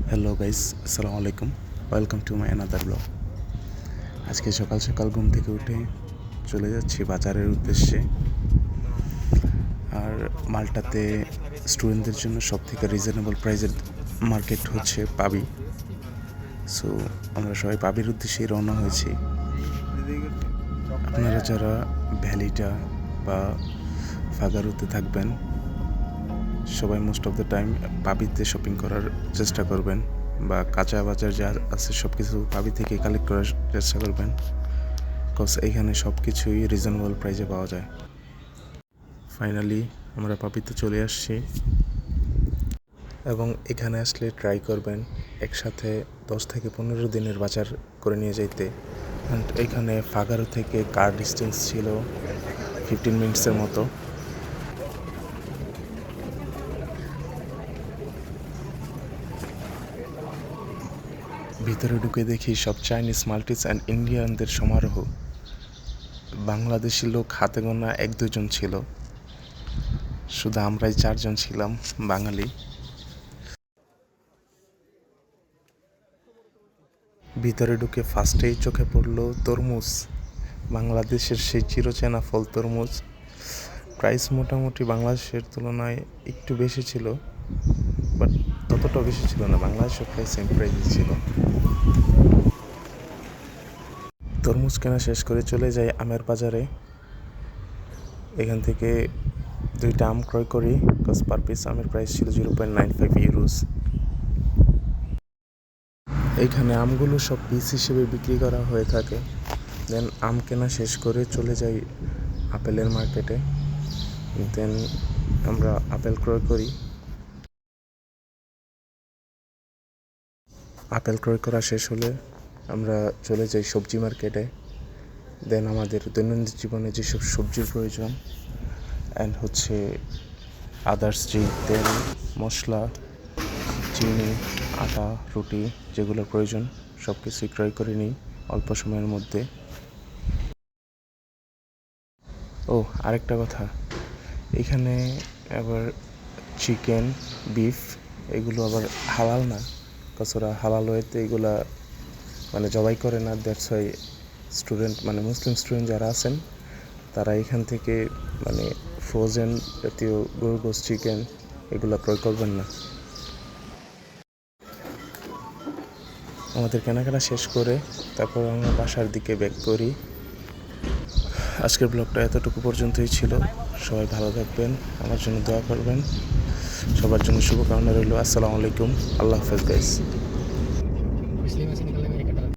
Hello guys, আসসালামু আলাইকুম। Welcome to my another blog. আজকে সকাল সকাল ঘুম থেকে উঠে চলে যাচ্ছি বাজারের উদ্দেশ্যে। আর মালটাতে স্টুডেন্টদের জন্য সব থেকে রিজনেবল প্রাইসের মার্কেট হচ্ছে পাবি। সো আমরা সবাই পাবির উদ্দেশ্যেই রওনা হয়েছি। আপনারা যারা ভ্যালিটা বা ফাগারুতে থাকবেন, সবাই মোস্ট অফ দ্য টাইম পাবিতে শপিং করার চেষ্টা করবেন, বা কাঁচা বাজার যা আছে সব কিছু পাবি থেকে কালেক্ট করার চেষ্টা করবেন, বিকজ এইখানে সব কিছুই রিজনেবল প্রাইসে পাওয়া যায়। ফাইনালি আমরা পাবিতে চলে আসছি এবং এখানে আসলে ট্রাই করবেন একসাথে 10 থেকে 15 দিনের বাজার করে নিয়ে যাইতে। অ্যান্ড এইখানে ফাগারো থেকে কার ডিস্টেন্স ছিল 15 মিনিটসের মতো। ভিতরে ঢুকে দেখি সব চাইনিজ, মাল্টিস অ্যান্ড ইন্ডিয়ানদের সমারোহ। বাংলাদেশি লোক হাতে গোনা 1-2 জন ছিল, শুধু আমরাই 4 জন ছিলাম বাঙালি। ভিতরে ঢুকে ফার্স্টেই চোখে পড়ল তরমুজ, বাংলাদেশের সেই চিরচেনা ফল তরমুজ। প্রাইস মোটামুটি বাংলাদেশের তুলনায় একটু বেশি ছিল, বাট ততটাও বেশি ছিল না, বাংলাদেশের প্রায় সেম প্রাইসই ছিল। তরমুজ কেনা শেষ করে চলে যাই আমের বাজারে। এখান থেকে 2টা আম ক্রয় করি, বিকজ পার পিস আমের প্রাইস ছিল 0.95 ইউরোস। এইখানে আমগুলো সব পিস হিসেবে বিক্রি করা হয়ে থাকে। দেন আম কেনা শেষ করে চলে যাই আপেলের মার্কেটে। দেন আমরা আপেল ক্রয় করি। আপেল ক্রয় করা শেষ হলে আমরা চলে যাই সবজি মার্কেটে। দেন আমাদের দৈনন্দিন জীবনে যেসব সবজির প্রয়োজন অ্যান্ড হচ্ছে আদার্স যে তেল, মশলা, চিনি, আটা, রুটি যেগুলোর প্রয়োজন সব কিছুই ক্রয় করে নিই অল্প সময়ের মধ্যে। ও আরেকটা কথা, এখানে আবার চিকেন, বিফ এগুলো আবার হালাল না, কাছরা হালাল হয়েতে এগুলা মানে জবাই করে না। দ্যাটস ওয়াই স্টুডেন্ট মানে মুসলিম স্টুডেন্ট যারা আছেন তারা এখান থেকে মানে ফ্রোজেন জাতীয় গরুর গোশত, চিকেন এগুলো ক্রয় করবেন না। আমাদের কেনাকাটা শেষ করে তারপর আমরা বাসার দিকে ব্যাক করি। আজকের ব্লগটা এতটুকু পর্যন্তই ছিল। সবাই ভালো থাকবেন, আমার জন্য দোয়া করবেন। সবার জন্য শুভকামনা রইল। আসসালামু আলাইকুম, আল্লাহ হাফেজ গাইস।